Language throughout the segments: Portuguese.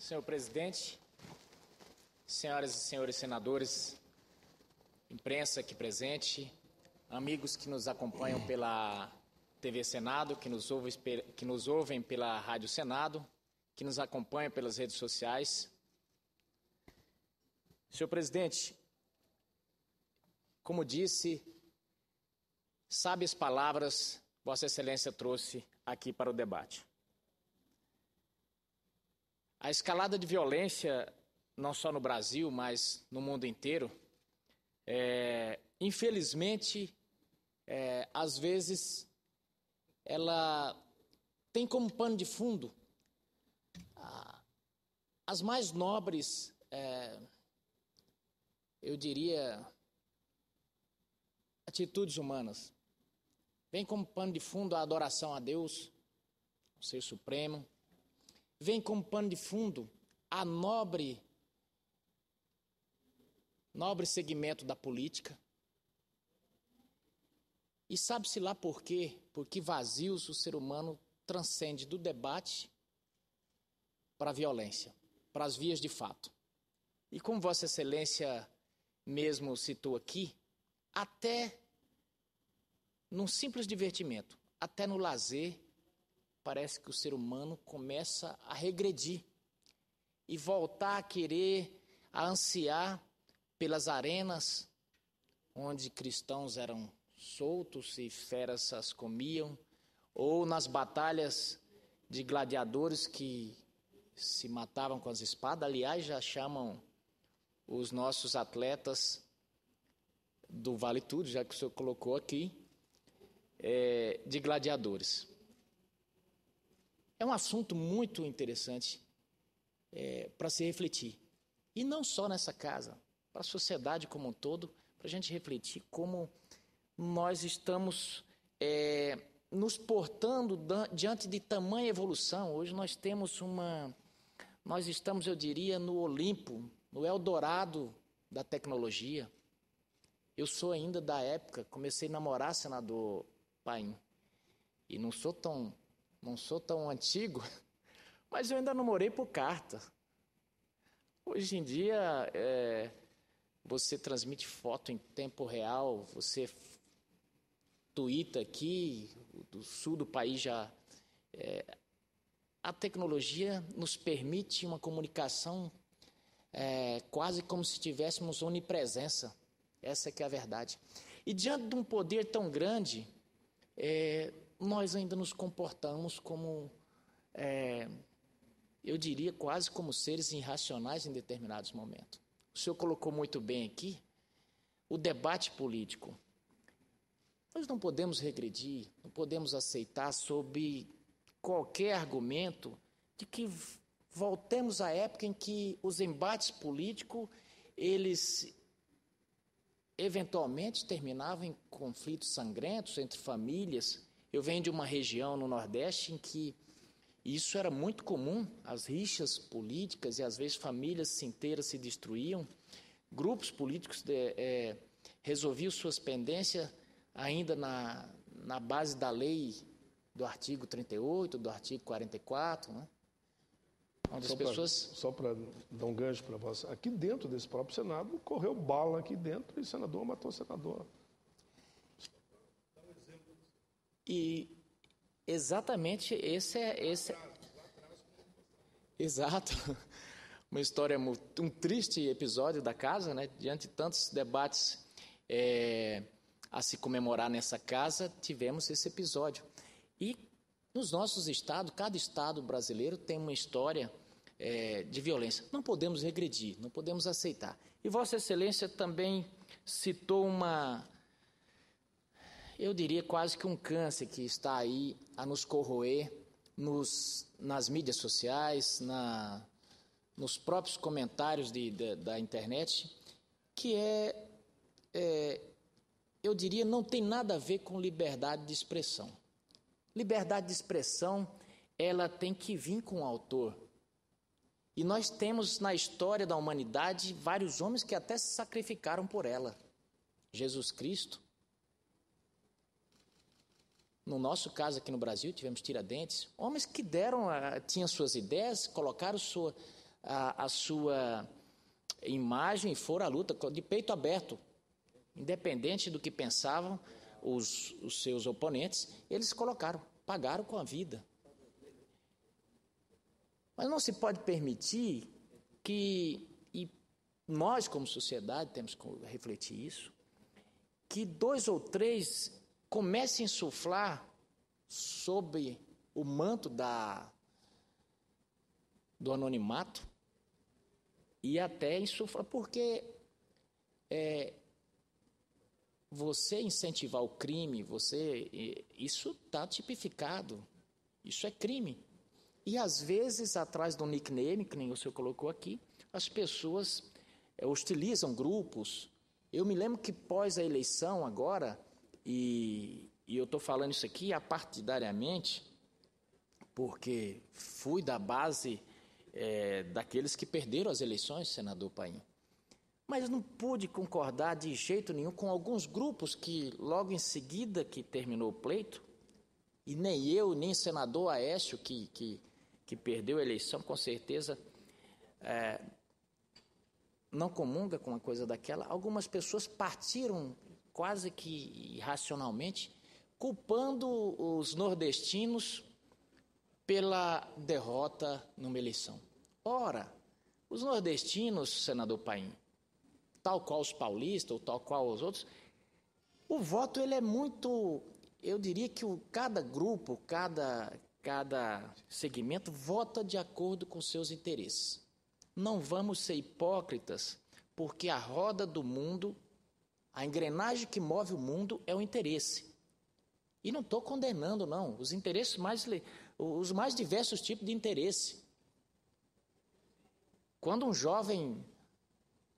Senhor presidente, senhoras e senhores senadores, imprensa aqui presente, amigos que nos acompanham pela TV Senado, que nos ouvem pela Rádio Senado, que nos acompanham pelas redes sociais. Senhor presidente, como disse, sábias palavras Vossa Excelência trouxe aqui para o debate. A escalada de violência, não só no Brasil, mas no mundo inteiro, infelizmente, às vezes, ela tem como pano de fundo as mais nobres, eu diria, atitudes humanas. Vem como pano de fundo a adoração a Deus, o Ser Supremo. Vem como pano de fundo a nobre segmento da política. E sabe-se lá por quê? Porque vazios o ser humano transcende do debate para a violência, para as vias de fato. E como Vossa Excelência mesmo citou aqui, até num simples divertimento, até no lazer, parece que o ser humano começa a regredir e voltar a querer, a ansiar pelas arenas onde cristãos eram soltos e feras as comiam, ou nas batalhas de gladiadores que se matavam com as espadas. Aliás, já chamam os nossos atletas do Vale Tudo, já que o senhor colocou aqui, de gladiadores. É um assunto muito interessante para se refletir. E não só nessa casa, para a sociedade como um todo, para a gente refletir como nós estamos nos portando diante de tamanha evolução. Hoje nós estamos, eu diria, no Olimpo, no Eldorado da tecnologia. Eu sou ainda da época, comecei a namorar senador Paim, e não sou tão antigo, mas eu ainda namorei por carta. Hoje em dia, você transmite foto em tempo real, você tuita aqui, do sul do país já... a tecnologia nos permite uma comunicação quase como se tivéssemos onipresença. Essa que é a verdade. E diante de um poder tão grande, nós ainda nos comportamos como, eu diria, quase como seres irracionais em determinados momentos. O senhor colocou muito bem aqui o debate político. Nós não podemos regredir, não podemos aceitar sob qualquer argumento de que voltemos à época em que os embates políticos, eles eventualmente terminavam em conflitos sangrentos entre famílias. Eu venho de uma região no Nordeste em que isso era muito comum, as rixas políticas, e às vezes famílias inteiras se destruíam, grupos políticos resolviam suas pendências ainda na base da lei do artigo 38, do artigo 44, né? Onde as pessoas... Só para dar um gancho para você, aqui dentro desse próprio Senado, correu bala aqui dentro e o senador matou o senador. E exatamente esse Exato. Uma história, um triste episódio da casa, né? Diante de tantos debates a se comemorar nessa casa, tivemos esse episódio. E nos nossos estados, cada estado brasileiro tem uma história de violência. Não podemos regredir, não podemos aceitar. E Vossa Excelência também citou eu diria quase que um câncer que está aí a nos corroer nas mídias sociais, nos próprios comentários da internet, que eu diria, não tem nada a ver com liberdade de expressão. Liberdade de expressão, ela tem que vir com o autor. E nós temos na história da humanidade vários homens que até se sacrificaram por ela. Jesus Cristo. No nosso caso aqui no Brasil, tivemos Tiradentes, homens que tinham suas ideias, colocaram a sua imagem e foram à luta de peito aberto, independente do que pensavam os seus oponentes, eles pagaram com a vida. Mas não se pode permitir que, e nós como sociedade temos que refletir isso, que 2 ou 3 comecem a insuflar sob o manto do anonimato e até insuflar, porque você incentivar o crime, isso está tipificado, isso é crime. E às vezes, atrás do nickname, que nem o senhor colocou aqui, as pessoas hostilizam grupos. Eu me lembro que pós a eleição agora, e eu estou falando isso aqui apartidariamente, porque fui da base daqueles que perderam as eleições, senador Paim. Mas não pude concordar de jeito nenhum com alguns grupos que, logo em seguida que terminou o pleito, e nem eu, nem o senador Aécio, que perdeu a eleição, com certeza, não comunga com uma coisa daquela. Algumas pessoas partiram quase que irracionalmente, culpando os nordestinos pela derrota numa eleição. Ora, os nordestinos, senador Paim, tal qual os paulistas ou tal qual os outros, o voto ele é muito, eu diria que cada grupo, cada segmento vota de acordo com seus interesses. Não vamos ser hipócritas, porque a roda do mundo, a engrenagem que move o mundo é o interesse. E não estou condenando, não, os interesses os mais diversos tipos de interesse. Quando um jovem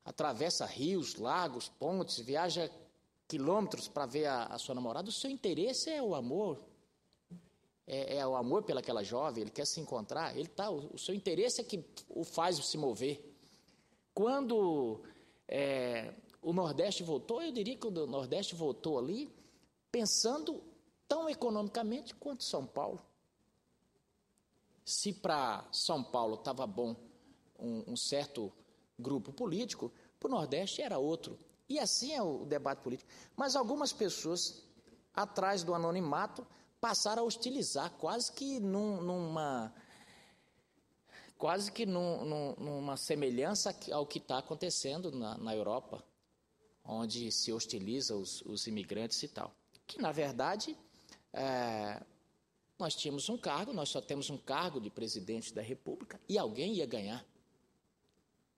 atravessa rios, lagos, pontes, viaja quilômetros para ver a sua namorada, o seu interesse é o amor. É o amor pelaquela jovem, ele quer se encontrar, o seu interesse é que o faz se mover. Quando o Nordeste votou, eu diria que o Nordeste votou ali pensando tão economicamente quanto São Paulo. Se para São Paulo estava bom um certo grupo político, para o Nordeste era outro. E assim é o debate político. Mas algumas pessoas, atrás do anonimato, passaram a hostilizar, quase que numa semelhança ao que está acontecendo na Europa, onde se hostiliza os imigrantes e tal. Que, na verdade, nós tínhamos um cargo, nós só temos um cargo de presidente da República, e alguém ia ganhar.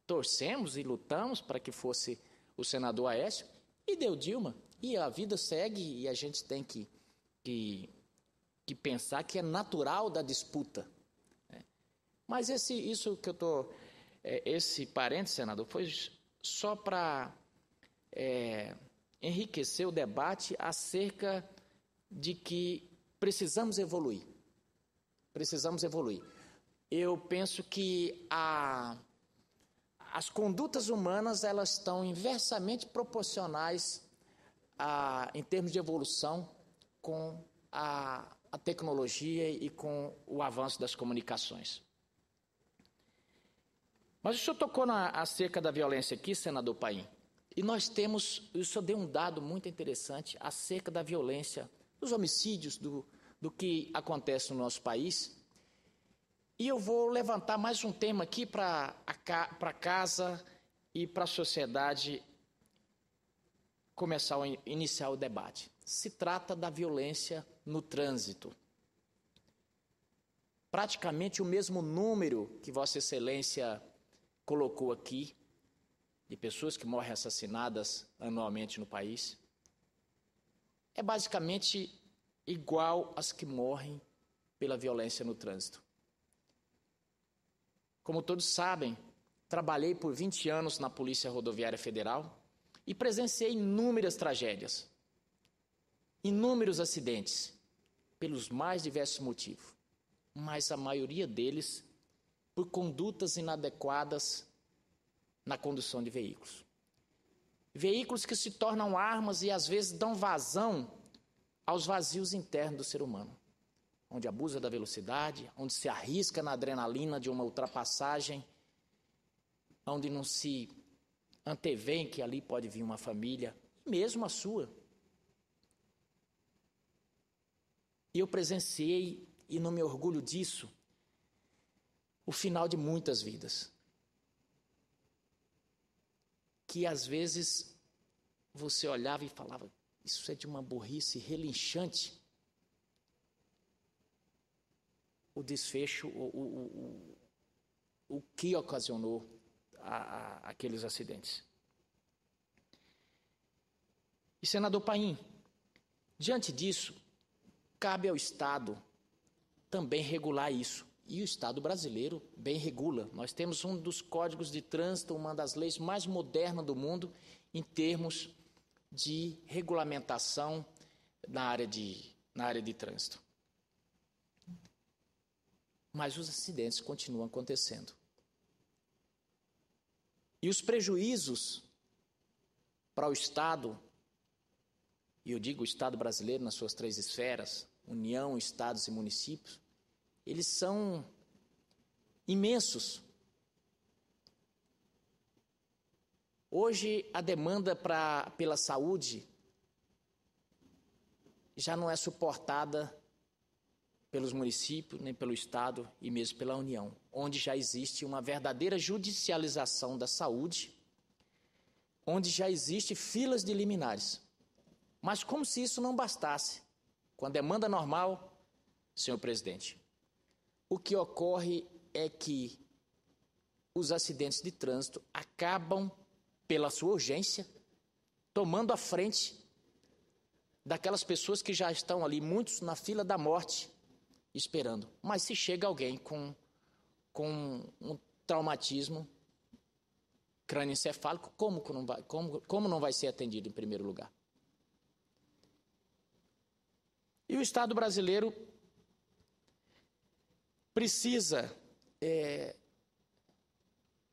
Torcemos e lutamos para que fosse o senador Aécio, e deu Dilma. E a vida segue, e a gente tem que pensar que é natural da disputa. Mas esse parênteses, senador, foi só para enriquecer o debate acerca de que precisamos evoluir. Precisamos evoluir. Eu penso que as condutas humanas elas estão inversamente proporcionais em termos de evolução com a tecnologia e com o avanço das comunicações. Mas o senhor tocou acerca da violência aqui, senador Paim, e o senhor deu um dado muito interessante acerca da violência, dos homicídios, do que acontece no nosso país. E eu vou levantar mais um tema aqui para casa e para a sociedade iniciar o debate. Se trata da violência no trânsito. Praticamente o mesmo número que Vossa Excelência colocou aqui, de pessoas que morrem assassinadas anualmente no país, é basicamente igual às que morrem pela violência no trânsito. Como todos sabem, trabalhei por 20 anos na Polícia Rodoviária Federal e presenciei inúmeras tragédias, inúmeros acidentes, pelos mais diversos motivos, mas a maioria deles por condutas inadequadas na condução de veículos. Veículos que se tornam armas e às vezes dão vazão aos vazios internos do ser humano, onde abusa da velocidade, onde se arrisca na adrenalina de uma ultrapassagem onde não se antevém que ali pode vir uma família, mesmo a sua. E eu presenciei, e não me orgulho disso, o final de muitas vidas. Que às vezes você olhava e falava, isso é de uma burrice relinchante. O desfecho, o que ocasionou aqueles acidentes. E, senador Paim, diante disso, cabe ao Estado também regular isso. E o Estado brasileiro bem regula. Nós temos um dos códigos de trânsito, uma das leis mais modernas do mundo, em termos de regulamentação na área de trânsito. Mas os acidentes continuam acontecendo. E os prejuízos para o Estado, e eu digo o Estado brasileiro nas suas 3 esferas, União, Estados e municípios, eles são imensos. Hoje, a demanda pela saúde já não é suportada pelos municípios, nem pelo Estado e mesmo pela União, onde já existe uma verdadeira judicialização da saúde, onde já existe filas de liminares. Mas como se isso não bastasse, com a demanda normal, senhor presidente, o que ocorre é que os acidentes de trânsito acabam, pela sua urgência, tomando a frente daquelas pessoas que já estão ali, muitos na fila da morte, esperando. Mas se chega alguém com um traumatismo crânioencefálico, como não vai ser atendido em primeiro lugar? E o Estado brasileiro precisa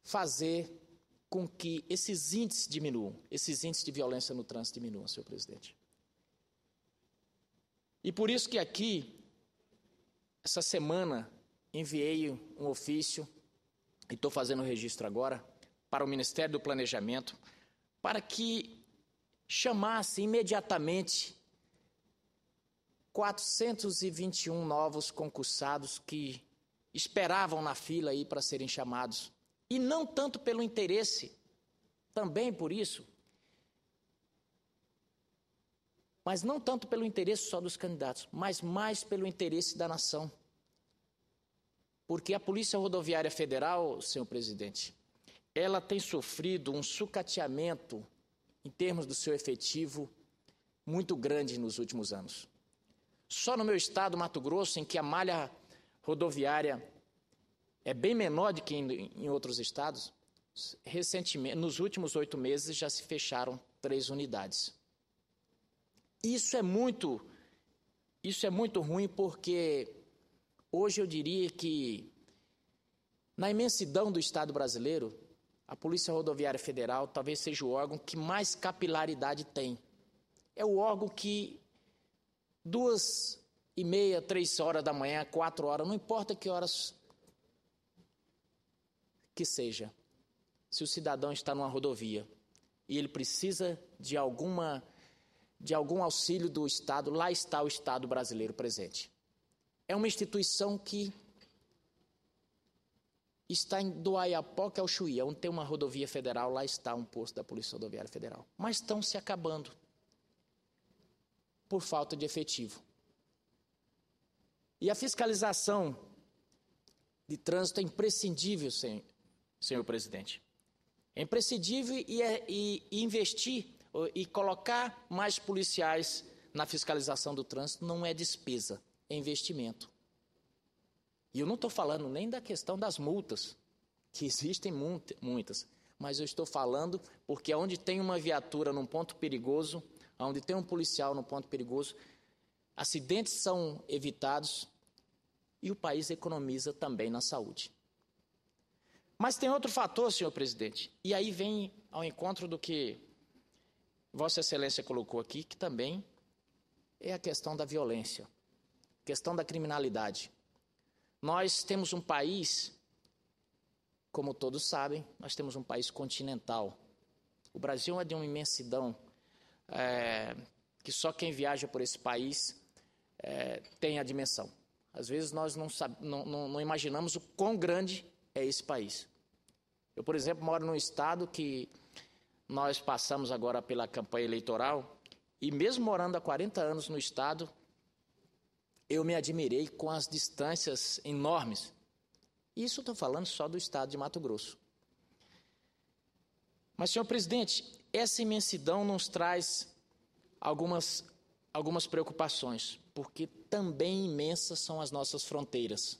fazer com que esses índices diminuam, esses índices de violência no trânsito diminuam, senhor presidente. E por isso que aqui, essa semana, enviei um ofício, e estou fazendo o registro agora, para o Ministério do Planejamento, para que chamasse imediatamente 421 novos concursados que esperavam na fila aí para serem chamados. E não tanto pelo interesse, também por isso, mas não tanto pelo interesse só dos candidatos, mas mais pelo interesse da nação. Porque a Polícia Rodoviária Federal, senhor presidente, ela tem sofrido um sucateamento, em termos do seu efetivo, muito grande nos últimos anos. Só no meu estado, Mato Grosso, em que a malha rodoviária é bem menor do que em outros estados, recentemente, nos últimos 8 meses, já se fecharam 3 unidades. Isso é muito ruim, porque hoje eu diria que, na imensidão do Estado brasileiro, a Polícia Rodoviária Federal talvez seja o órgão que mais capilaridade tem. É o órgão que 2h30, 3 horas da manhã, 4 horas, não importa que horas que seja, se o cidadão está numa rodovia e ele precisa de algum auxílio do Estado, lá está o Estado brasileiro presente. É uma instituição que está do Oiapoque ao Chuí, onde tem uma rodovia federal, lá está um posto da Polícia Rodoviária Federal. Mas estão se acabando por falta de efetivo. E a fiscalização de trânsito é imprescindível, senhor presidente. É imprescindível e investir e colocar mais policiais na fiscalização do trânsito não é despesa, é investimento. E eu não estou falando nem da questão das multas, que existem muitas, mas eu estou falando porque onde tem uma viatura num ponto perigoso, onde tem um policial num ponto perigoso, acidentes são evitados e o país economiza também na saúde. Mas tem outro fator, senhor presidente, e aí vem ao encontro do que Vossa Excelência colocou aqui, que também é a questão da violência, questão da criminalidade. Nós temos um país como todos sabem, nós temos um país continental. O Brasil é de uma imensidão que só quem viaja por esse país tem a dimensão. Às vezes nós não imaginamos o quão grande é esse país. Eu, por exemplo, moro num estado que nós passamos agora pela campanha eleitoral e mesmo morando há 40 anos no estado, eu me admirei com as distâncias enormes. Isso estou falando só do estado de Mato Grosso. Mas, senhor presidente, essa imensidão nos traz algumas preocupações, porque também imensas são as nossas fronteiras,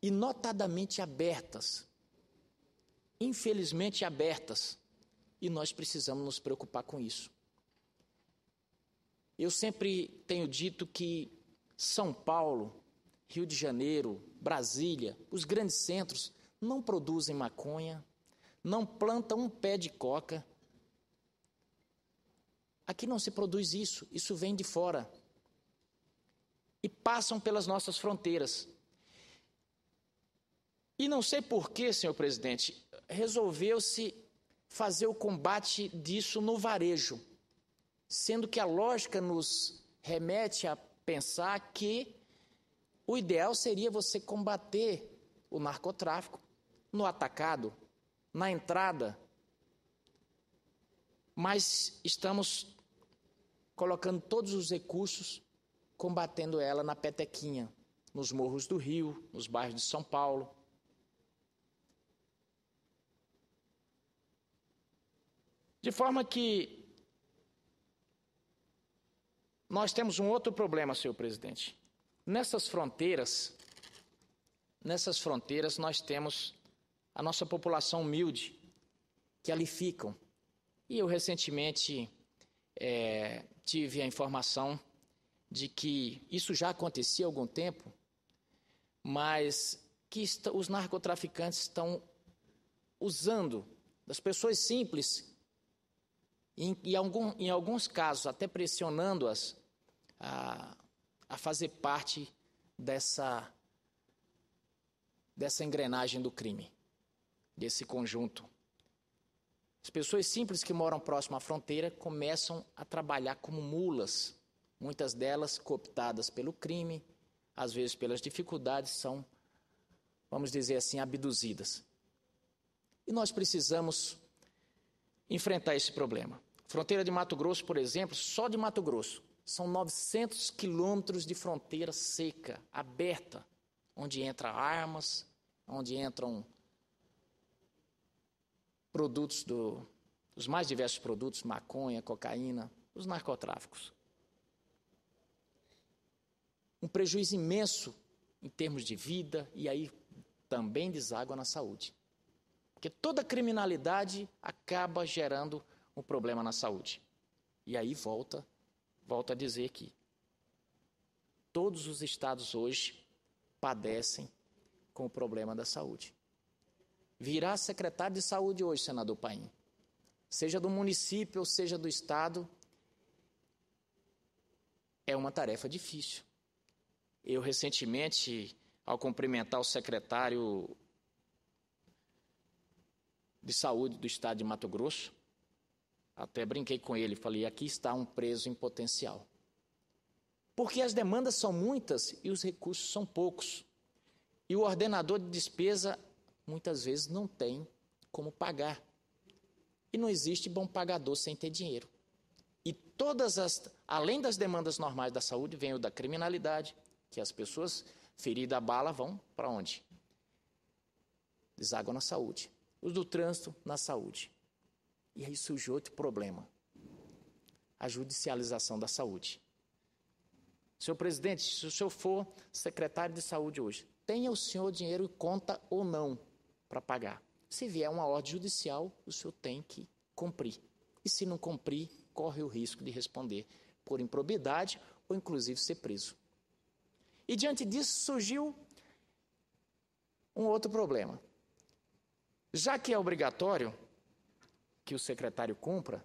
e notadamente abertas, infelizmente abertas, e nós precisamos nos preocupar com isso. Eu sempre tenho dito que São Paulo, Rio de Janeiro, Brasília, os grandes centros não produzem maconha, não plantam um pé de coca. Aqui não se produz isso, isso vem de fora. E passam pelas nossas fronteiras. E não sei por que, senhor presidente, resolveu-se fazer o combate disso no varejo, sendo que a lógica nos remete a pensar que o ideal seria você combater o narcotráfico no atacado, na entrada, mas estamos colocando todos os recursos, combatendo ela na petequinha, nos morros do Rio, nos bairros de São Paulo. De forma que nós temos um outro problema, senhor presidente. Nessas fronteiras nós temos a nossa população humilde, que ali ficam. E eu recentemente tive a informação de que isso já acontecia há algum tempo, mas que os narcotraficantes estão usando das pessoas simples, e em alguns casos até pressionando-as a fazer parte dessa engrenagem do crime, desse conjunto. As pessoas simples que moram próximo à fronteira começam a trabalhar como mulas, muitas delas cooptadas pelo crime, às vezes pelas dificuldades, são, vamos dizer assim, abduzidas. E nós precisamos enfrentar esse problema. Fronteira de Mato Grosso, por exemplo, só de Mato Grosso, são 900 quilômetros de fronteira seca, aberta, onde entram armas, onde entram produtos os mais diversos produtos, maconha, cocaína, os narcotráficos. Um prejuízo imenso em termos de vida e aí também deságua na saúde. Porque toda criminalidade acaba gerando um problema na saúde. E aí volta a dizer que todos os estados hoje padecem com o problema da saúde. Virar secretário de saúde hoje, senador Paim, seja do município ou seja do estado, é uma tarefa difícil. Eu recentemente, ao cumprimentar o secretário de saúde do estado de Mato Grosso, até brinquei com ele, falei, aqui está um preso em potencial. Porque as demandas são muitas e os recursos são poucos. E o ordenador de despesa, muitas vezes, não tem como pagar. E não existe bom pagador sem ter dinheiro. E além das demandas normais da saúde, vem o da criminalidade, que as pessoas feridas a bala vão para onde? Deságua na saúde. Os do trânsito, na saúde. E aí surge outro problema, a judicialização da saúde. Senhor presidente, se o senhor for secretário de saúde hoje, tenha o senhor dinheiro em conta ou não para pagar. Se vier uma ordem judicial, o senhor tem que cumprir. E se não cumprir, corre o risco de responder por improbidade ou inclusive ser preso. E diante disso surgiu um outro problema. Já que é obrigatório que o secretário cumpra,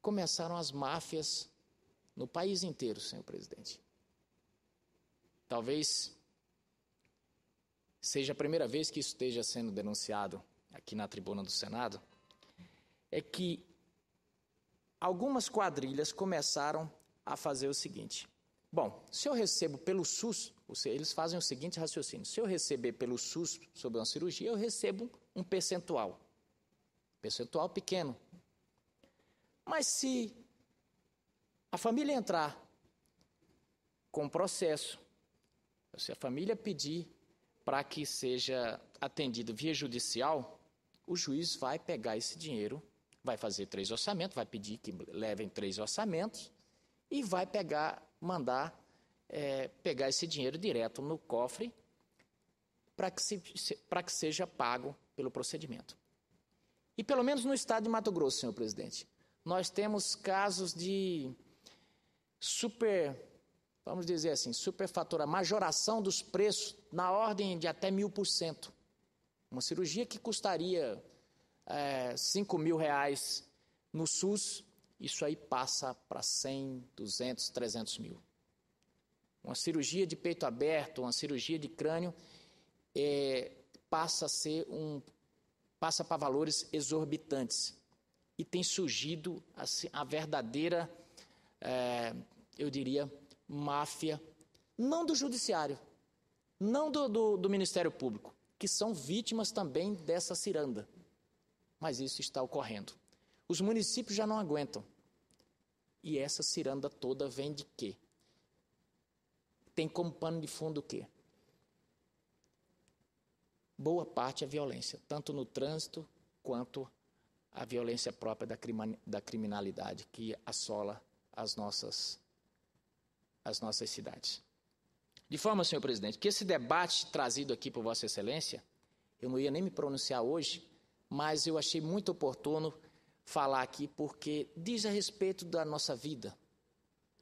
começaram as máfias no país inteiro, senhor presidente. Talvez seja a primeira vez que isso esteja sendo denunciado aqui na tribuna do Senado, é que algumas quadrilhas começaram a fazer o seguinte. Bom, se eu recebo pelo SUS, eles fazem o seguinte raciocínio. Se eu receber pelo SUS sobre uma cirurgia, eu recebo um percentual pequeno. Mas se a família entrar com processo, se a família pedir para que seja atendido via judicial, o juiz vai pegar esse dinheiro, vai fazer 3 orçamentos, vai pedir que levem 3 orçamentos e vai mandar pegar esse dinheiro direto no cofre para que seja pago pelo procedimento. E pelo menos no estado de Mato Grosso, senhor presidente, nós temos casos de vamos dizer assim, superfatura, majoração dos preços na ordem de até 1.000%. Uma cirurgia que custaria R$5.000 no SUS, isso aí passa para 100, 200, 300 mil. Uma cirurgia de peito aberto, uma cirurgia de crânio, passa para valores exorbitantes. E tem surgido assim, a verdadeira, eu diria, máfia, não do judiciário, não do Ministério Público, que são vítimas também dessa ciranda. Mas isso está ocorrendo. Os municípios já não aguentam. E essa ciranda toda vem de quê? Tem como pano de fundo o quê? Boa parte é violência, tanto no trânsito quanto a violência própria da criminalidade que assola as nossas cidades. De forma, senhor presidente, que esse debate trazido aqui por Vossa Excelência, eu não ia nem me pronunciar hoje, mas eu achei muito oportuno falar aqui porque diz a respeito da nossa vida,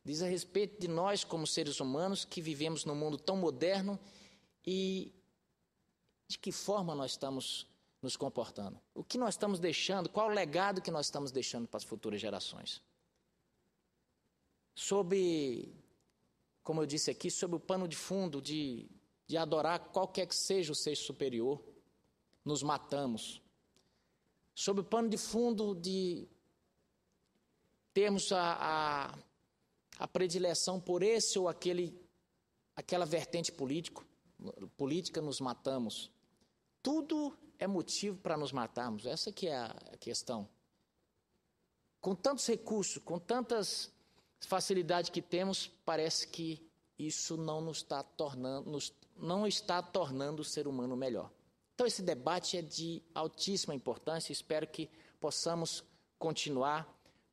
diz a respeito de nós como seres humanos que vivemos num mundo tão moderno e de que forma nós estamos nos comportando. O que nós estamos deixando, qual o legado que nós estamos deixando para as futuras gerações. Como eu disse aqui, sob o pano de fundo de adorar qualquer que seja o ser superior, nos matamos. Sob o pano de fundo de termos a predileção por esse ou aquela vertente política, nos matamos. Tudo é motivo para nos matarmos, essa que é a questão. Com tantos recursos, com tantas facilidades que temos, parece que isso não está tornando o ser humano melhor. Então, esse debate é de altíssima importância, espero que possamos continuar,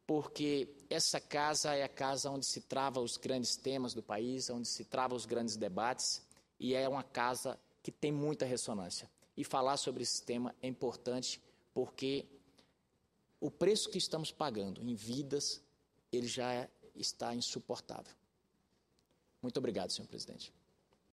porque essa casa é a casa onde se trava os grandes temas do país, onde se trava os grandes debates, e é uma casa que tem muita ressonância. E falar sobre esse tema é importante, porque o preço que estamos pagando em vidas, ele já está insuportável. Muito obrigado, senhor presidente.